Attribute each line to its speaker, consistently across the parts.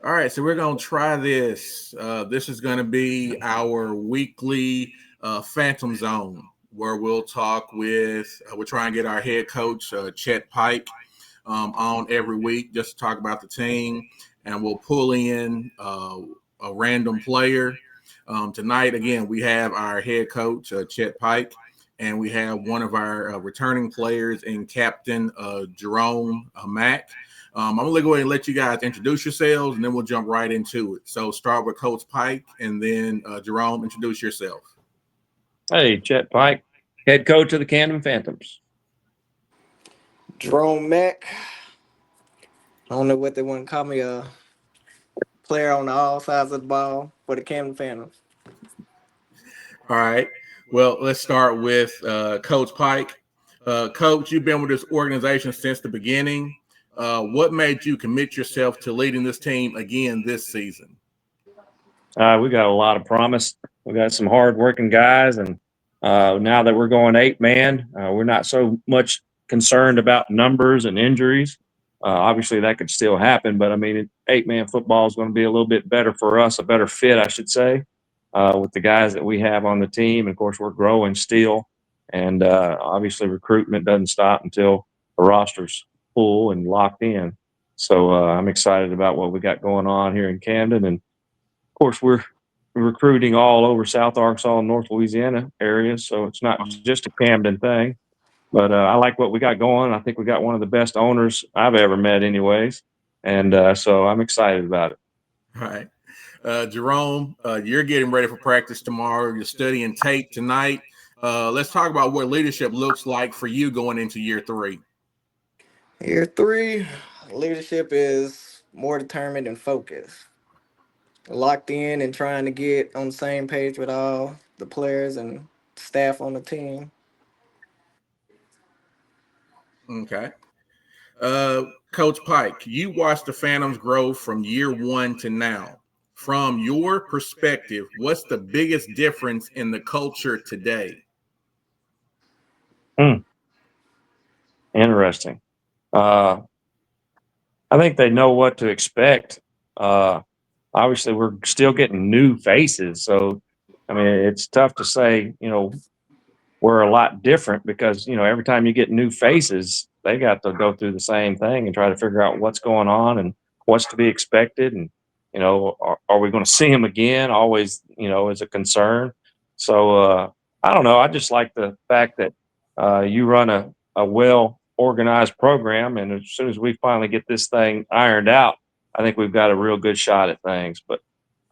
Speaker 1: All right, so we're going to try this. This is going to be our weekly Phantom Zone, where we'll talk with, we'll try and get our head coach, Chet Pike, on every week just to talk about the team. And we'll pull in a random player. Tonight, again, we have our head coach, Chet Pike, and we have one of our returning players in Captain Jerome Mack. I'm gonna go ahead and let you guys introduce yourselves, and then we'll jump right into it. So start with Coach Pike, and then Jerome, introduce yourself.
Speaker 2: Hey, Chet Pike, head coach of the Camden Phantoms.
Speaker 3: Jerome Mack. I don't know what they want to call me, a player on all sides of the ball for the Camden Phantoms.
Speaker 1: All right. Well, let's start with Coach Pike. Coach, you've been with this organization since the beginning. What made you commit yourself to leading this team again this season?
Speaker 2: We got a lot of promise. We got some hard-working guys, and now that we're going 8-man, we're not so much concerned about numbers and injuries. Obviously, that could still happen, but I mean, 8-man football is going to be a little bit better for us, a better fit, I should say, with the guys that we have on the team. And of course, we're growing still, and obviously, recruitment doesn't stop until the roster's full and locked in. So I'm excited about what we got going on here in Camden, and of course, we're recruiting all over South Arkansas and North Louisiana areas, so it's not just a Camden thing. But I like what we got going. I think we got one of the best owners I've ever met, anyways, and so I'm excited about it.
Speaker 1: All right. Jerome, you're getting ready for practice tomorrow. You're studying tape tonight. Let's talk about what leadership looks like for you going into year three.
Speaker 3: Year three, leadership is more determined and focused. Locked in and trying to get on the same page with all the players and staff on the team.
Speaker 1: Okay. Coach Pike, you watched the Phantoms grow from year one to now. From your perspective, what's the biggest difference in the culture today?
Speaker 2: Hmm, interesting. Uh, I think they know what to expect. Uh, Obviously, we're still getting new faces, so I mean, it's tough to say. We're a lot different because every time you get new faces, they got to go through the same thing and try to figure out what's going on and what's to be expected, and are we going to see them again? Always, is a concern. So I don't know. I just like the fact that you run a well organized program, and as soon as we finally get this thing ironed out, I think we've got a real good shot at things. But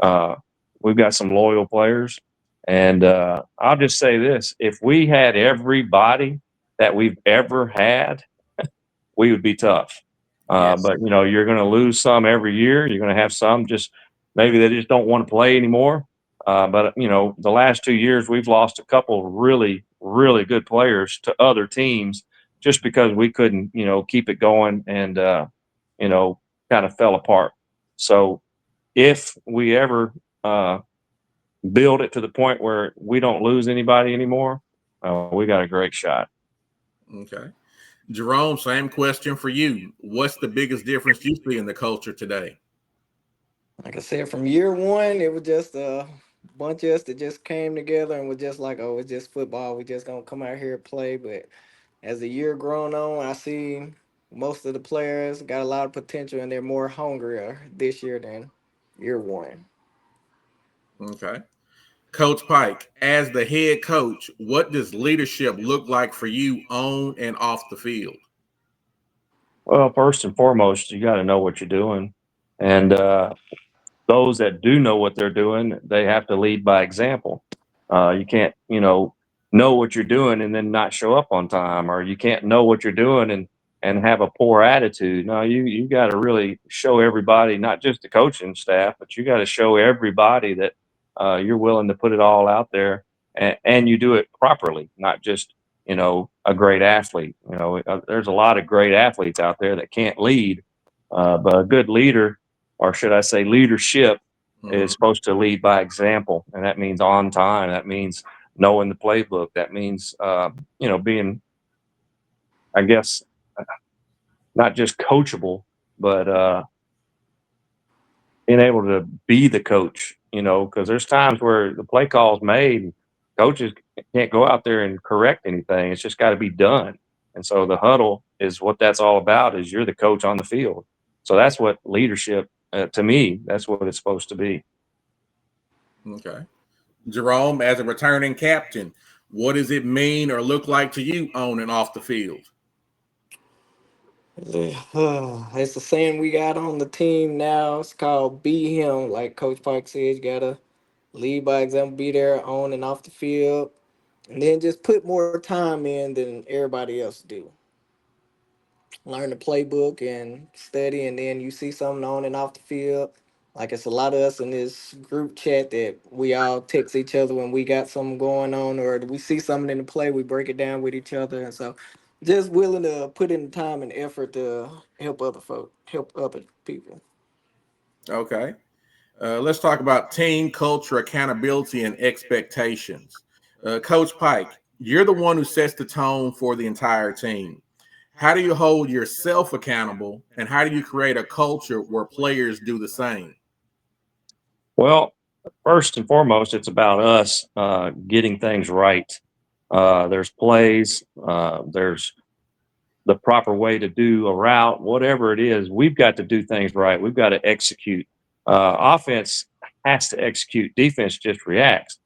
Speaker 2: uh, we've got some loyal players, and I'll just say this: if we had everybody that we've ever had, we would be tough.
Speaker 1: Yes.
Speaker 2: But you're going to lose some every year. You're going to have some just maybe they just don't want to play anymore. But the last 2 years we've lost a couple really, really good players to other teams just because we couldn't, keep it going and you know, kind of fell apart. So if we ever build it to the point where we don't lose anybody anymore, we got a great shot.
Speaker 1: Okay. Jerome, same question for you. What's the biggest difference you see in the culture today?
Speaker 3: Like I said, from year one, it was just a bunch of us that just came together and was just like, oh, it's just football. We just gonna come out here and play. But as the year grown on, I see most of the players got a lot of potential and they're more hungrier this year than year one.
Speaker 1: Okay. Coach Pike, as the head coach, what does leadership look like for you on and off the field?
Speaker 2: Well, first and foremost, you got to know what you're doing, and those that do know what they're doing, they have to lead by example. You can't, know what you're doing and then not show up on time, or you can't know what you're doing and have a poor attitude. No, you got to really show everybody, not just the coaching staff, but you got to show everybody that you're willing to put it all out there, and you do it properly, not just a great athlete. There's a lot of great athletes out there that can't lead, but a good leader, or should I say leadership, is
Speaker 1: Mm-hmm.
Speaker 2: supposed to lead by example. And that means on time. That means knowing the playbook. That means, being, I guess, not just coachable, but being able to be the coach, because there's times where the play call's made, coaches can't go out there and correct anything. It's just got to be done. And so the huddle is what that's all about. Is you're the coach on the field. So that's what leadership, to me, that's what it's supposed to be.
Speaker 1: Okay. Jerome, as a returning captain, what does it mean or look like to you on and off the field?
Speaker 3: It's the saying we got on the team now. It's called be him. Like Coach Pike said, you gotta lead by example, be there on and off the field, and then just put more time in than everybody else do. Learn the playbook and study, and then you see something on and off the field. Like it's a lot of us in this group chat that we all text each other when we got something going on, or we see something in the play, we break it down with each other, and so just willing to put in the time and effort to help other folk, help other people.
Speaker 1: Okay. Let's talk about team culture, accountability, and expectations. Coach Pike, you're the one who sets the tone for the entire team. How do you hold yourself accountable, and how do you create a culture where players do the same?
Speaker 2: Well, first and foremost, it's about us getting things right. There's plays, there's the proper way to do a route, whatever it is, we've got to do things right. We've got to execute. Offense has to execute. Defense just reacts.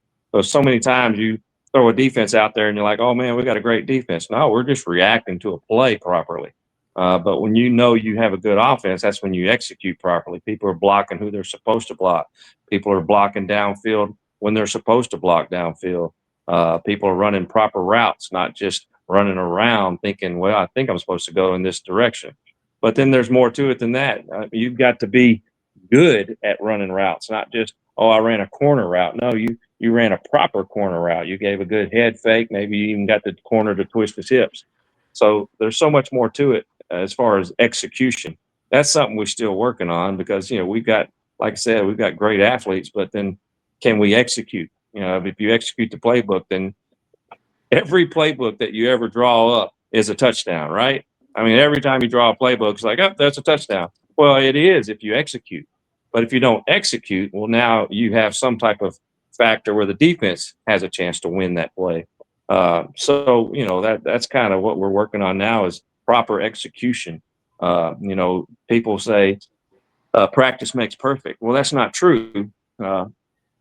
Speaker 2: So many times you throw a defense out there and you're like, oh man, we got a great defense. No, we're just reacting to a play properly. But when you have a good offense, that's when you execute properly. People are blocking who they're supposed to block. People are blocking downfield when they're supposed to block downfield. People are running proper routes, not just running around thinking, well, I think I'm supposed to go in this direction. But then there's more to it than that. You've got to be good at running routes, not just, oh, I ran a corner route. No, you ran a proper corner route. You gave a good head fake. Maybe you even got the corner to twist his hips. So there's so much more to it as far as execution. That's something we're still working on because, we've got, like I said, we've got great athletes, but then can we execute? If you execute the playbook, then every playbook that you ever draw up is a touchdown, right? I mean, every time you draw a playbook, it's like, oh, that's a touchdown. Well, it is if you execute. But if you don't execute, well, now you have some type of factor where the defense has a chance to win that play. That's kind of what we're working on now is proper execution. People say practice makes perfect. Well, that's not true.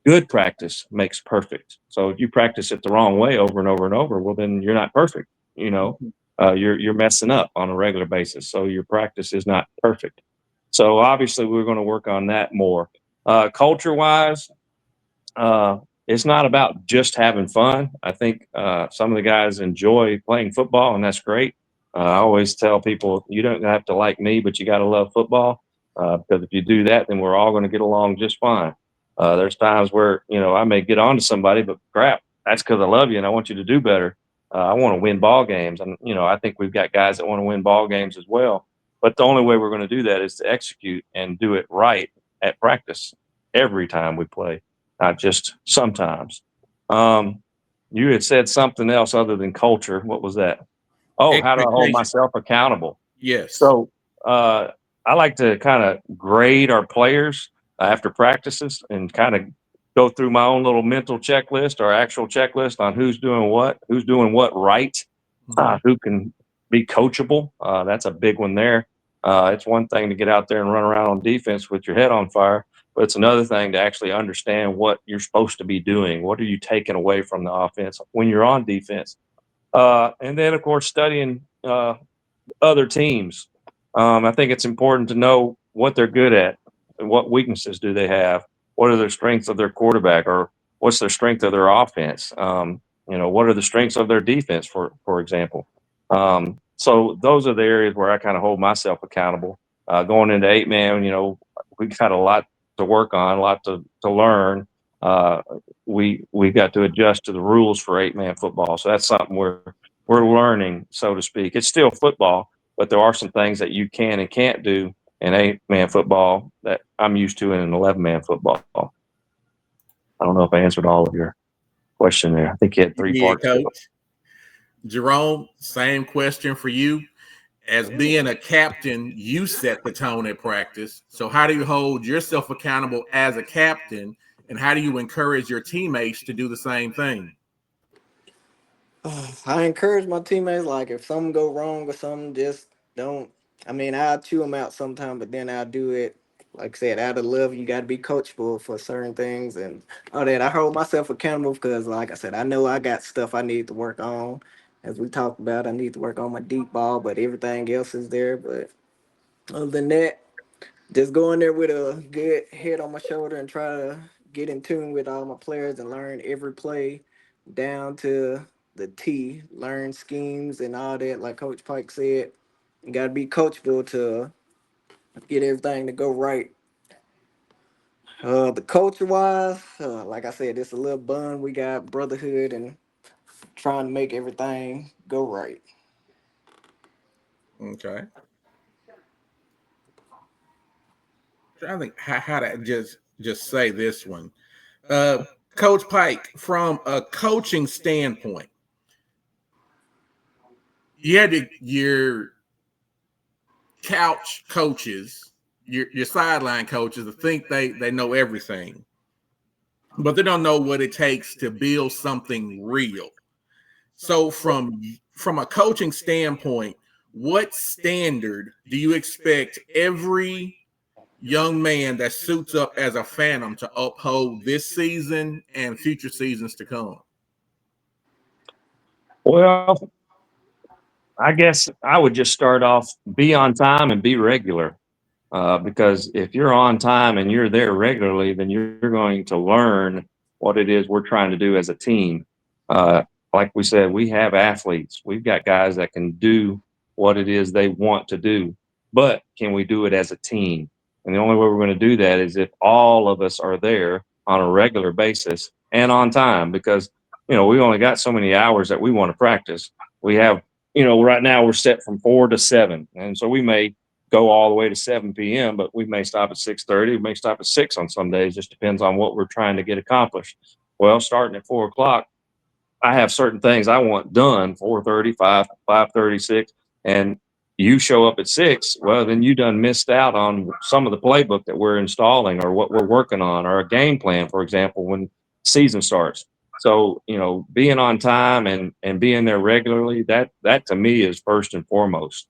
Speaker 2: Good practice makes perfect. So if you practice it the wrong way over and over and over, well, then you're not perfect. You're messing up on a regular basis. So your practice is not perfect. So obviously, we're going to work on that more. Culture wise, it's not about just having fun. I think some of the guys enjoy playing football, and that's great. I always tell people you don't have to like me, but you got to love football because if you do that, then we're all going to get along just fine. There's times where I may get on to somebody, but crap, that's because I love you and I want you to do better. I want to win ball games, and I think we've got guys that want to win ball games as well. But the only way we're going to do that is to execute and do it right at practice every time we play, not just sometimes. Um, you had said something else other than culture. What was that? Oh, how do I hold
Speaker 1: Expectation.
Speaker 2: myself accountable?
Speaker 1: Yes.
Speaker 2: So I like to kind of grade our players after practices and kind of go through my own little mental checklist or actual checklist on who's doing what right,
Speaker 1: Mhm.
Speaker 2: who can be coachable. That's a big one there. It's one thing to get out there and run around on defense with your head on fire, but it's another thing to actually understand what you're supposed to be doing. What are you taking away from the offense when you're on defense? And then, of course, studying other teams. I think it's important to know what they're good at, what weaknesses do they have, what are the strengths of their quarterback, or what's their strength of their offense. What are the strengths of their defense, for example. So those are the areas where I kind of hold myself accountable. Going into 8-man, we've got a lot to work on, a lot to learn. Uh, we've got to adjust to the rules for 8-man football, so that's something we're learning, so to speak. It's still football, but there are some things that you can and can't do in 8-man football that I'm used to in an 11-man football. I don't know if I answered all of your question there. I think you had three
Speaker 1: Yeah,
Speaker 2: parts to it.
Speaker 1: coach. Jerome, same question for you. As being a captain, you set the tone at practice. So, how do you hold yourself accountable as a captain, and how do you encourage your teammates to do the same thing?
Speaker 3: I encourage my teammates, like, if something go wrong or something, just don't. I mean, I'll chew them out sometime, but then I'll do it. Like I said, out of love, you got to be coachable for certain things and all that. I hold myself accountable because, like I said, I know I got stuff I need to work on. As we talked about, I need to work on my deep ball, but everything else is there. But other than that, just go in there with a good head on my shoulder and try to get in tune with all my players and learn every play down to the T. Learn schemes and all that. Like Coach Pike said, you got to be coachable to get everything to go right. The culture wise, like I said, it's a little bun. We got brotherhood and trying to make everything go right.
Speaker 1: Okay. I think how to just say this one. Uh, Coach Pike, from a coaching standpoint, you had your couch coaches, your sideline coaches, to think they know everything, but they don't know what it takes to build something real. So, from a coaching standpoint, what standard do you expect every young man that suits up as a Phantom to uphold this season and future seasons to come?
Speaker 2: Well, I guess I would just start off, be on time and be regular. Because if you're on time and you're there regularly, then you're going to learn what it is we're trying to do as a team. Uh, like we said, we have athletes. We've got guys that can do what it is they want to do, but can we do it as a team? And the only way we're going to do that is if all of us are there on a regular basis and on time, because we only got so many hours that we want to practice. We have, right now we're set from 4 to 7, and so we may go all the way to 7 p.m., but we may stop at 6:30. We may stop at 6 on some days. Just depends on what we're trying to get accomplished. Well, starting at 4 o'clock, I have certain things I want done 4:30, 5:36, and you show up at 6. Well, then you done missed out on some of the playbook that we're installing or what we're working on or a game plan, for example, when season starts. So, being on time and being there regularly, that to me is first and foremost.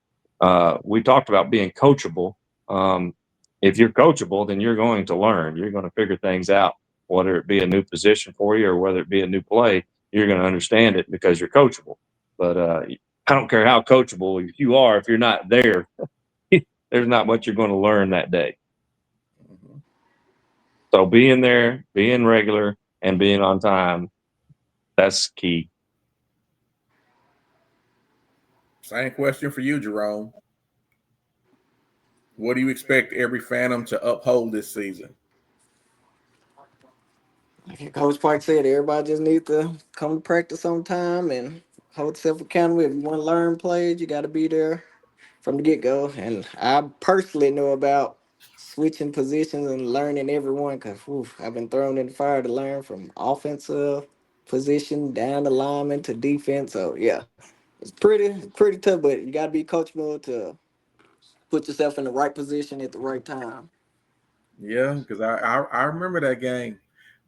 Speaker 2: We talked about being coachable. Um, if you're coachable, then you're going to learn. You're going to figure things out, whether it be a new position for you or whether it be a new play. You're going to understand it because you're coachable. But I don't care how coachable you are, if you're not there, there's not much you're going to learn that day.
Speaker 1: Mhm.
Speaker 2: So being there, being regular, and being on time, that's key.
Speaker 1: Same question for you, Jerome. What do you expect every Phantom to uphold this season?
Speaker 3: Like Coach Park said, everybody just needs to come to practice on time and hold self accountable. If you want to learn plays, you got to be there from the get go. And I personally know about switching positions and learning everyone because I've been thrown in the fire to learn from offensive position down the lineman to defense. So yeah, it's pretty tough, but you got to be coachable to put yourself in the right position at the right time.
Speaker 1: Yeah, because I remember that game.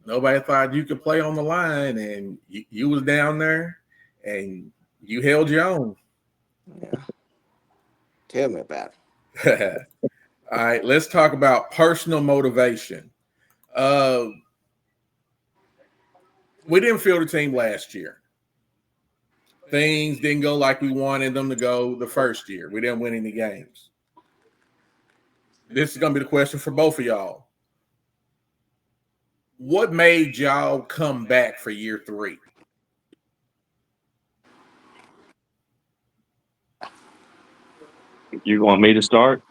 Speaker 1: Nobody thought you could play on the line, and you was down there, and you held your own.
Speaker 3: Yeah, tell me about it.
Speaker 1: All right, let's talk about personal motivation. Uh, we didn't field the team last year. Things didn't go like we wanted them to go the first year. We didn't win any games. This is going to be the question for both of y'all. What made y'all come back for year three?
Speaker 2: You want me to start?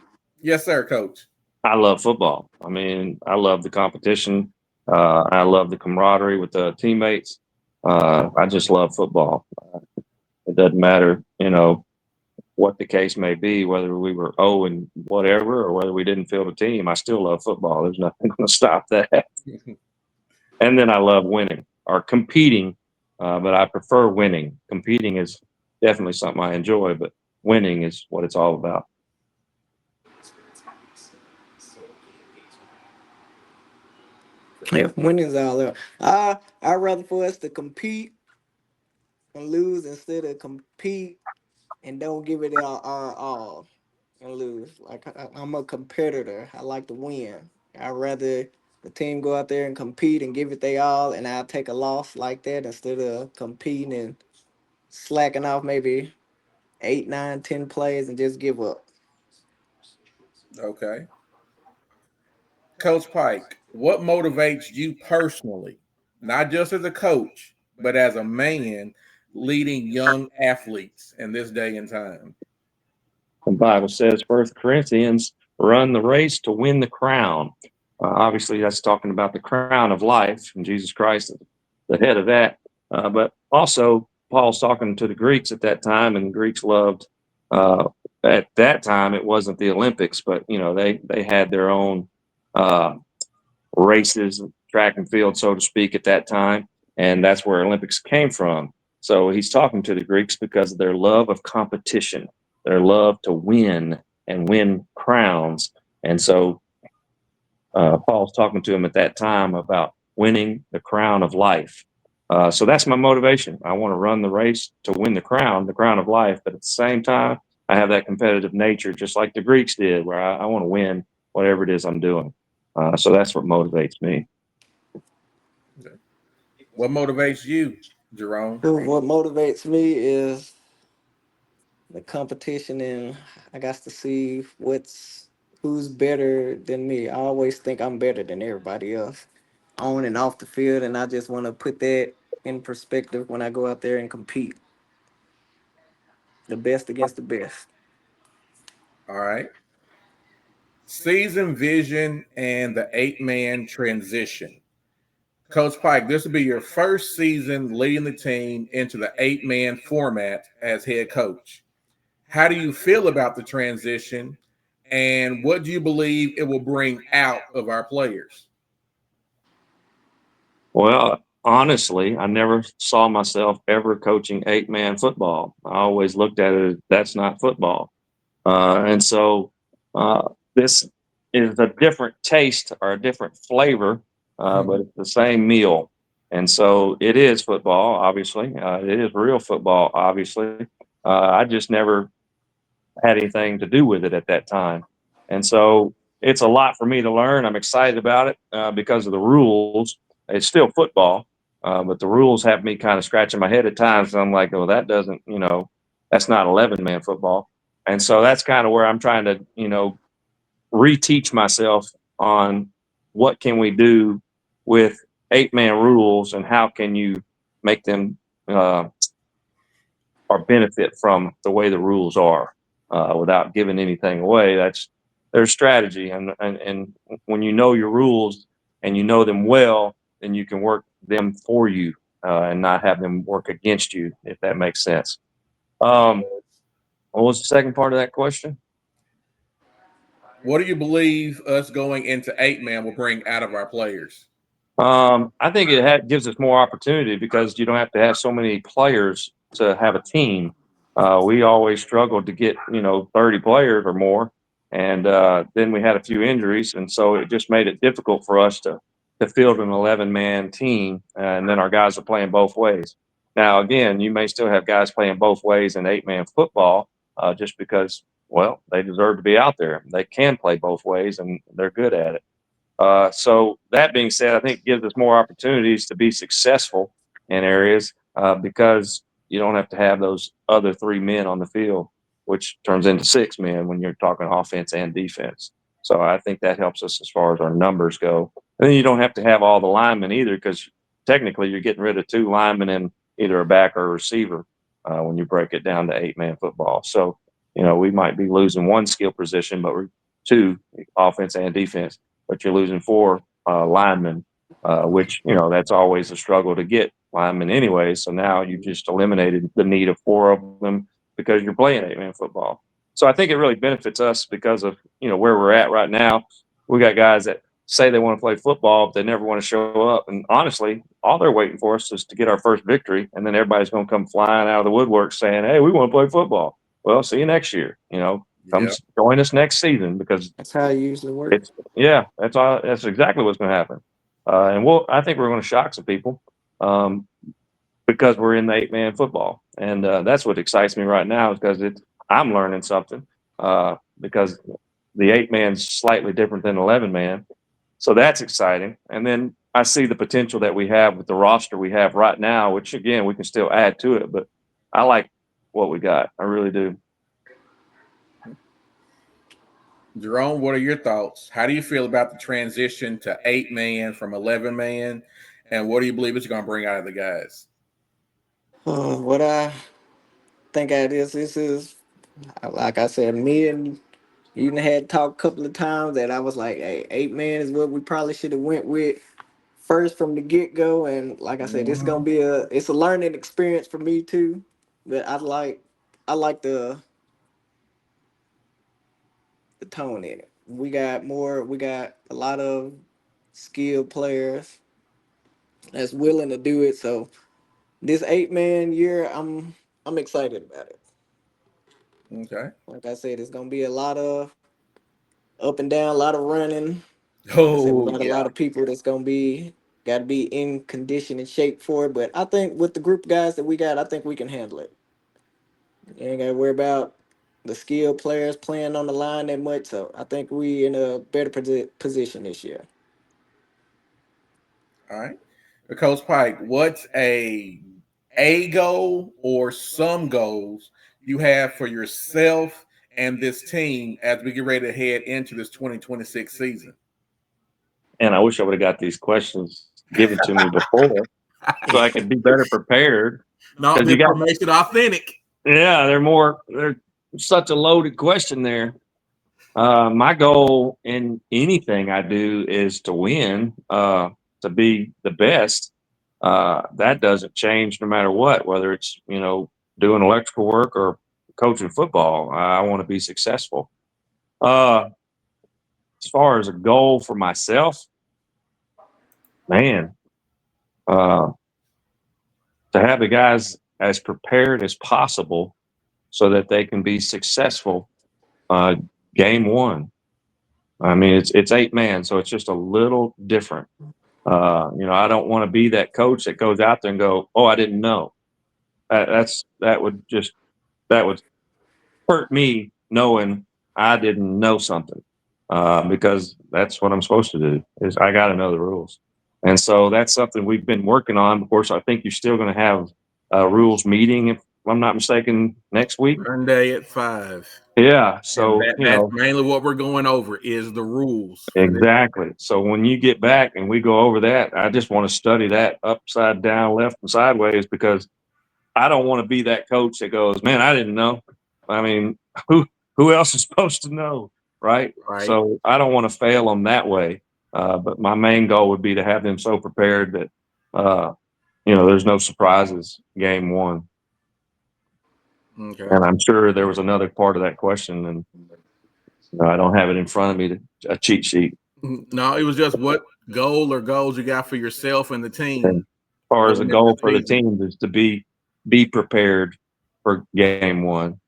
Speaker 1: Yes, sir, coach.
Speaker 2: I love football. I mean, I love the competition. I love the camaraderie with the teammates. I just love football. It doesn't matter, what the case may be, whether we were 0 and whatever, or whether we didn't field a team. I still love football. There's nothing going to stop that. And then I love winning or competing, but I prefer winning. Competing is definitely something I enjoy, but winning is what it's all about.
Speaker 3: Yeah, winning's all there. I'd rather for us to compete and lose instead of compete and don't give it our all and lose. Like I'm a competitor. I like to win. I'd rather the team go out there and compete and give it their all, and I'll take a loss like that instead of competing and slacking off maybe 8, 9, 10 plays and just give up.
Speaker 1: Okay. Coach Pike, what motivates you personally, not just as a coach, but as a man leading young athletes in this day and time?
Speaker 2: The Bible says, 1 Corinthians, run the race to win the crown. Obviously, that's talking about the crown of life, and Jesus Christ, the head of that. But also, Paul's talking to the Greeks at that time, and the Greeks loved. Uh, at that time, it wasn't the Olympics, but they had their own uh, races, track and field, so to speak, at that time, and that's where Olympics came from. So he's talking to the Greeks because of their love of competition, their love to win and win crowns. And so Paul's talking to him at that time about winning the crown of life. So that's my motivation. I want to run the race to win the crown of life. But at the same time, I have that competitive nature, just like the Greeks did, where I want to win whatever it is I'm doing. So that's what motivates me.
Speaker 1: What motivates you, Jerome?
Speaker 3: What motivates me is the competition, and I got to see who's better than me. I always think I'm better than everybody else on and off the field, and I just want to put that in perspective when I go out there and compete. The best against the best.
Speaker 1: All right. Season vision and the 8-man transition. Coach Pike, this will be your first season leading the team into the 8-man format as head coach. How do you feel about the transition, and what do you believe it will bring out of our players?
Speaker 2: Well, honestly, I never saw myself ever coaching 8-man football. I always looked at it as that's not football. And so this is a different taste or a different flavor, but it's the same meal. And so it is football, obviously. It is real football, obviously. I just never had anything to do with it at that time. And so it's a lot for me to learn. I'm excited about it because of the rules. It's still football, but the rules have me kind of scratching my head at times. I'm like, oh, that doesn't, that's not 11-man football. And so that's kind of where I'm trying to, reteach myself on what can we do with 8-man rules and how can you make them or benefit from the way the rules are without giving anything away. That's their strategy. And when you know your rules and you know them well, then you can work them for you and not have them work against you, if that makes sense. What was the second part of that question?
Speaker 1: What do you believe us going into 8-man will bring out of our players?
Speaker 2: I think it gives us more opportunity because you don't have to have so many players to have a team. We always struggled to get 30 players or more, and then we had a few injuries, and so it just made it difficult for us to field an 11-man team, and then our guys are playing both ways. Now, again, you may still have guys playing both ways in 8-man football, just because they deserve to be out there. They can play both ways, and they're good at it. So that being said, I think it gives us more opportunities to be successful in areas because you don't have to have those other 3 men on the field, which turns into 6 men when you're talking offense and defense. So I think that helps us as far as our numbers go. And then you don't have to have all the linemen either because technically you're getting rid of 2 linemen and either a back or a receiver when you break it down to 8-man football. So, we might be losing 1 skill position, but we're 2 offense and defense, but you're losing 4 linemen, which, that's always a struggle to get linemen anyway. So now you just eliminated the need of 4 of them because you're playing 8-man football. So I think it really benefits us because of, where we're at right now. We got guys that say they want to play football, but they never want to show up. And honestly, all they're waiting for us is to get our first victory. And then everybody's going to come flying out of the woodwork saying, hey, we want to play football. well, see you next year. Come
Speaker 1: Yeah.
Speaker 2: join us next season because
Speaker 3: That's how it usually works.
Speaker 2: it's yeah, that's all. That's exactly what's going to happen. And I think we're going to shock some people um, because we're in the 8-man football, and that's what excites me right now is because I'm learning something because the 8-man's slightly different than 11-man, so that's exciting. And then I see the potential that we have with the roster we have right now, which again we can still add to it, but I like what we got. I really do.
Speaker 1: Jerome, what are your thoughts? How do you feel about the transition to 8-man from 11-man? And what do you believe it's going to bring out of the guys?
Speaker 3: What I think of this is like I said, me and you done had talked a couple of times that I was like, hey, 8-man is what we probably should have went with first from the get go. And like I said,
Speaker 1: Mhm.
Speaker 3: it's a learning experience for me too. But I like the tone in it. We got a lot of skilled players that's willing to do it. So this 8-man year, I'm excited about it.
Speaker 1: Okay.
Speaker 3: Like I said, it's gonna be a lot of up and down, a lot of running. Like I said, we
Speaker 1: Oh,
Speaker 3: got a
Speaker 1: yeah.
Speaker 3: lot of people that's gonna be got to be in condition and shape for it. But I think with the group of guys that we got, I think we can handle it. You ain't got to worry about the skilled players playing on the line that much. So I think we in a better position this year.
Speaker 1: All right. Coach Pike, what's a goal or some goals you have for yourself and this team as we get ready to head into this 2026 season?
Speaker 2: And I wish I would have got these questions given to me before so I could be better prepared.
Speaker 1: Not
Speaker 2: Because
Speaker 1: the
Speaker 2: you got,
Speaker 1: information authentic.
Speaker 2: yeah, they're such a loaded question there. My goal in anything I do is to win, to be the best. That doesn't change no matter what, whether it's, doing electrical work or coaching football. I want to be successful. Uh, as far as a goal for myself, man, uh, to have the guys as prepared as possible so that they can be successful uh, game one. I mean, it's 8-man, so it's just a little different. I don't want to be that coach that goes out there and go, "Oh, I didn't know." That would hurt me knowing I didn't know something because that's what I'm supposed to do. Is I got to know the rules, and so that's something we've been working on. Of course, I think you're still going to have a rules meeting, if I'm not mistaken, next week.
Speaker 1: Monday at 5.
Speaker 2: Yeah,
Speaker 1: And
Speaker 2: so
Speaker 1: that's mainly what we're going over is the rules for this.
Speaker 2: exactly. So when you get back and we go over that, I just want to study that upside down, left and sideways because I don't want to be that coach that goes, "Man, I didn't know." I mean, who who else is supposed to know, right?
Speaker 1: Right.
Speaker 2: So I don't want to fail them that way. But my main goal would be to have them so prepared that there's no surprises game one.
Speaker 1: Okay.
Speaker 2: And I'm sure there was another part of that question, and I don't have it in front of me, a cheat sheet.
Speaker 1: No, it was just what goal or goals you got for yourself and the
Speaker 2: And
Speaker 1: team
Speaker 2: as far as a
Speaker 1: going into the
Speaker 2: goal for the
Speaker 1: season.
Speaker 2: teams is to be prepared for game one,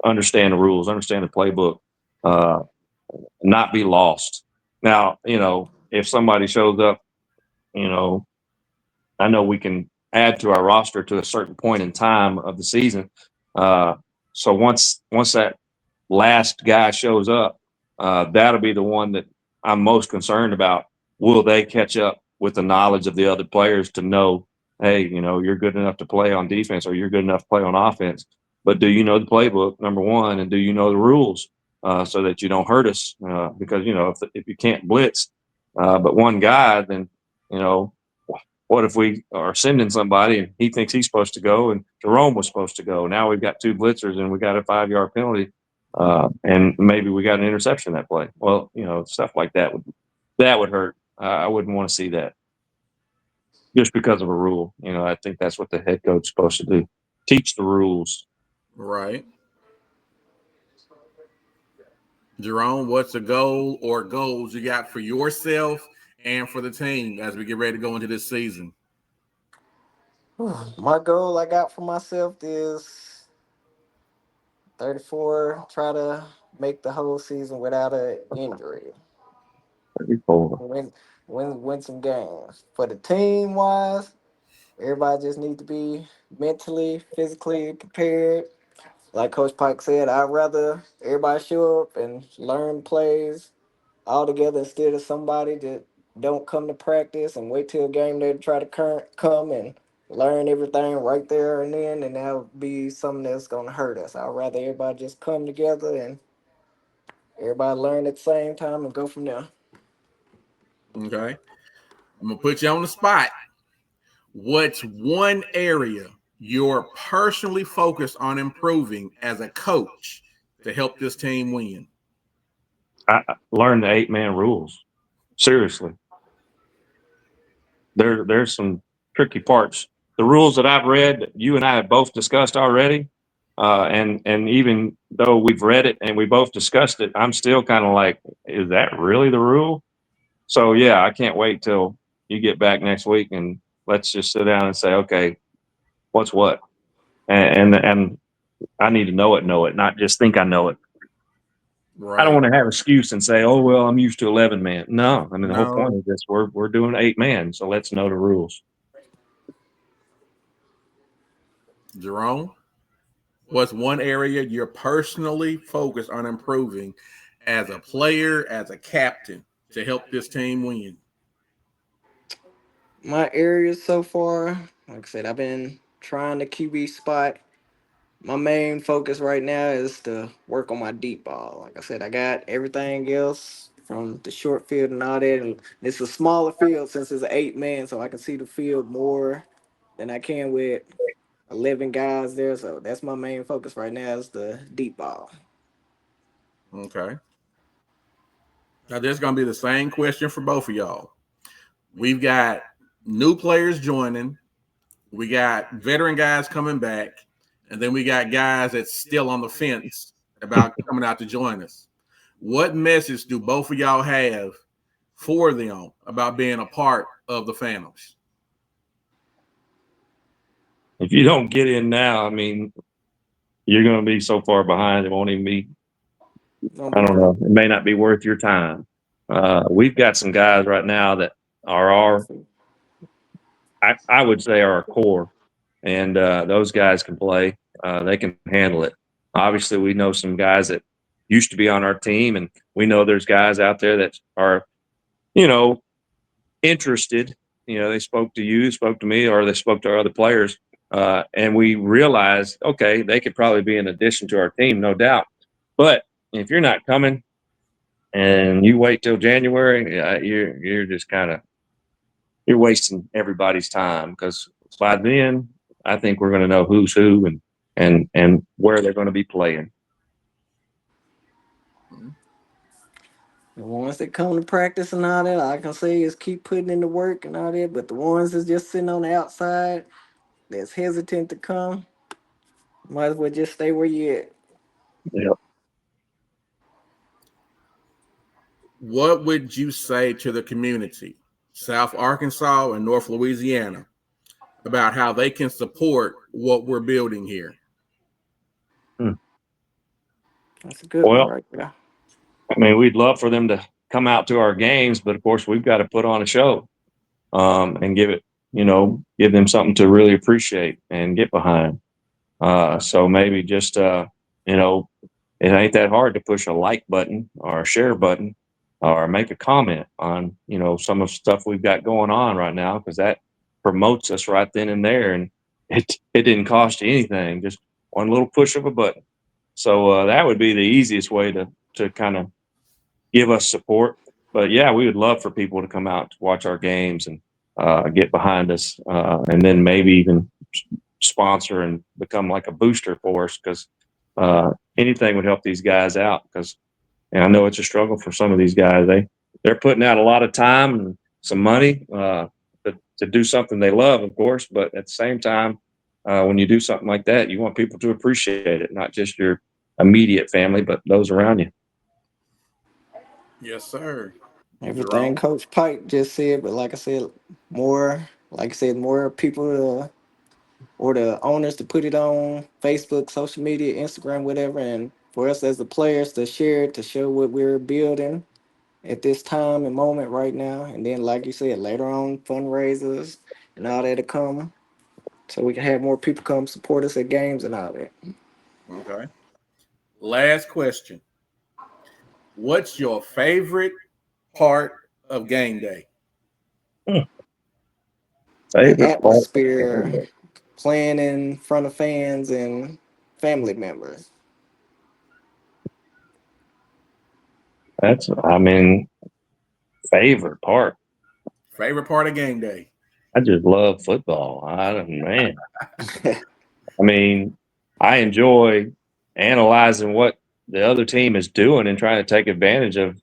Speaker 2: understand the rules, understand the playbook, uh, not be lost. Now, if somebody shows up, you know, I know we can add to our roster to a certain point in time of the season. Uh, so once that last guy shows up, that'll be the one that I'm most concerned about. Will they catch up with the knowledge of the other players to know, hey, you're good enough to play on defense or you're good enough to play on offense? But do you know the playbook, number one, and do you know the rules so that you don't hurt us? Because if you can't blitz, but one guy, then you know what if we are sending somebody and he thinks he's supposed to go and Jerome was supposed to go? Now we've got two blitzers and we got a 5-yard penalty, and maybe we got an interception that play. Well, stuff like that would hurt. I wouldn't want to see that just because of a rule. I think that's what the head coach is supposed to do: teach the rules.
Speaker 1: Right. Jerome, what's a goal or goals you got for yourself and for the team as we get ready to go into this season?
Speaker 3: My goal I got for myself is 34. Try to make the whole season without an injury.
Speaker 2: 34.
Speaker 3: Win some games. For the team wise, everybody just needs to be mentally, physically prepared. Like Coach Pike said, I'd rather everybody show up and learn plays all together instead of somebody that don't come to practice and wait till game day to try to come and learn everything right there and then, and that'll be something that's gonna hurt us. I'd rather everybody just come together and everybody learn at the same time and go from there.
Speaker 1: Okay. I'm gonna put you on the spot. What's one area you're personally focused on improving as a coach to help this team win?
Speaker 2: I learned the 8-man rules. Seriously, there's some tricky parts. The rules that I've read, that you and I have both discussed already, and even though we've read it and we both discussed it, I'm still kind of like, is that really the rule? So yeah, I can't wait till you get back next week and let's just sit down and say, okay, what's what, and I need to know it, not just think I know it. I don't
Speaker 1: Right.
Speaker 2: want to have an excuse and say, "Oh well, I'm used to 11-man." No, I mean the whole point
Speaker 1: No,
Speaker 2: of this, we're doing 8-man, so let's know the rules.
Speaker 1: Jerome, what's one area you're personally focused on improving as a player, as a captain to help this team win?
Speaker 3: My areas so far, like I said, I've been trying the QB spot. My main focus right now is to work on my deep ball. Like I said, I got everything else from the short field and all that. And it's a smaller field since it's an 8-man, so I can see the field more than I can with 11 guys there. So that's my main focus right now is the deep ball.
Speaker 1: Okay. Now, this is going to be the same question for both of y'all. We've got new players joining, we got veteran guys coming back, and then we got guys that's still on the fence about coming out to join us. What message do both of y'all have for them about being a part of the Phantoms?
Speaker 2: If you don't get in now, I mean, you're going to be so far behind, it won't even be.
Speaker 3: Gonna
Speaker 2: I
Speaker 3: be
Speaker 2: don't
Speaker 3: worth
Speaker 2: know. It may not be worth your time. We've got some guys right now that are I would say, are our core, and those guys can play. They can handle it. Obviously, we know some guys that used to be on our team, and we know there's guys out there that are, you know, interested. They spoke to you, spoke to me, or they spoke to our other players, and we realized, okay, they could probably be an addition to our team, no doubt. But if you're not coming and you wait till January, you're just kind of you're wasting everybody's time because by then I think we're going to know who's who and where they're going to be playing.
Speaker 3: the ones that come to practice and all that, all I can say is keep putting in the work and all that. But the ones that's just sitting on the outside, that's hesitant to come, might as well just stay where you at.
Speaker 2: Yeah.
Speaker 1: What would you say to the community, South Arkansas and North Louisiana, about how they can support what we're building here?
Speaker 2: Hmm.
Speaker 3: That's a good one
Speaker 2: Well,
Speaker 3: right there.
Speaker 2: I mean, we'd love for them to come out to our games, but of course, we've got to put on a show, and give them something to really appreciate and get behind. So maybe just, you know, it ain't that hard to push a like button or a share button or make a comment on, some of the stuff we've got going on right now, because that promotes us right then and there. And it didn't cost you anything, just one little push of a button. So that would be the easiest way to kind of give us support. But yeah, we would love for people to come out to watch our games and get behind us, and then maybe even sponsor and become like a booster for us, because anything would help these guys out. Because I know it's a struggle for some of these guys. They're putting out a lot of time and some money to do something they love, of course. But at the same time, when you do something like that, you want people to appreciate it, not just your immediate family, but those around you.
Speaker 1: Yes, sir.
Speaker 3: Everything
Speaker 1: Jerome?
Speaker 3: Coach Pike just said, but like I said, more like I said, more people to or the owners to put it on Facebook, social media, Instagram, whatever, and for us as the players to share it, to show what we're building at this time and moment right now. And then, like you said, later on, fundraisers and all that to come, so we can have more people come support us at games and all that.
Speaker 1: Okay. Last question. What's your favorite part of game day?
Speaker 3: The
Speaker 2: Favorite part.
Speaker 3: atmosphere, playing in front of fans and family members.
Speaker 2: That's, I mean, favorite part.
Speaker 1: Favorite part of game day?
Speaker 2: I just love football. I don't, man. I mean, I enjoy analyzing what the other team is doing and trying to take advantage of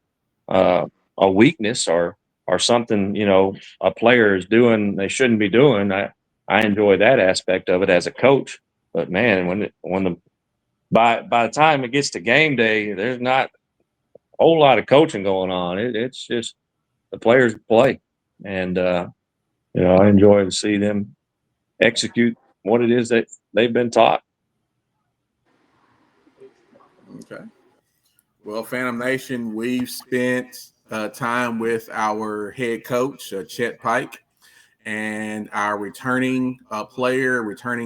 Speaker 2: uh, a weakness or something, you know, a player is doing they shouldn't be doing. I enjoy that aspect of it as a coach. But man, when the by the time it gets to game day, there's not a whole lot of coaching going on. It's just the players play, and you know, I enjoy to see them execute what it is that they've been taught.
Speaker 1: Okay. Well, Phantom Nation, we've spent time with our head coach, Chet Pike, and our returning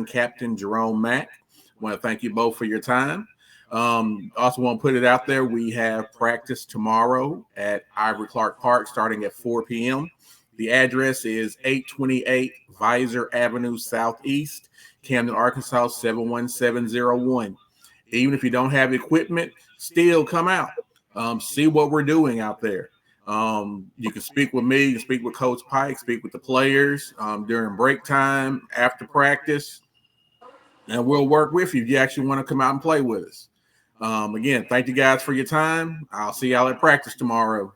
Speaker 1: captain, Jerome Mack. I want to thank you both for your time. Also want to put it out there. We have practice tomorrow at Ivory Clark Park starting at 4 p.m. The address is 828 Visor Avenue Southeast, Camden, Arkansas, 71701. Even if you don't have equipment, still come out. See what we're doing out there. You can speak with me, you can speak with Coach Pike, speak with the players during break time, after practice, and we'll work with you if you actually want to come out and play with us. Again, thank you guys for your time. I'll see y'all at practice tomorrow.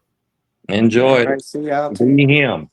Speaker 2: Enjoy
Speaker 3: All
Speaker 2: it.
Speaker 3: right, see y'all too.
Speaker 2: Be him.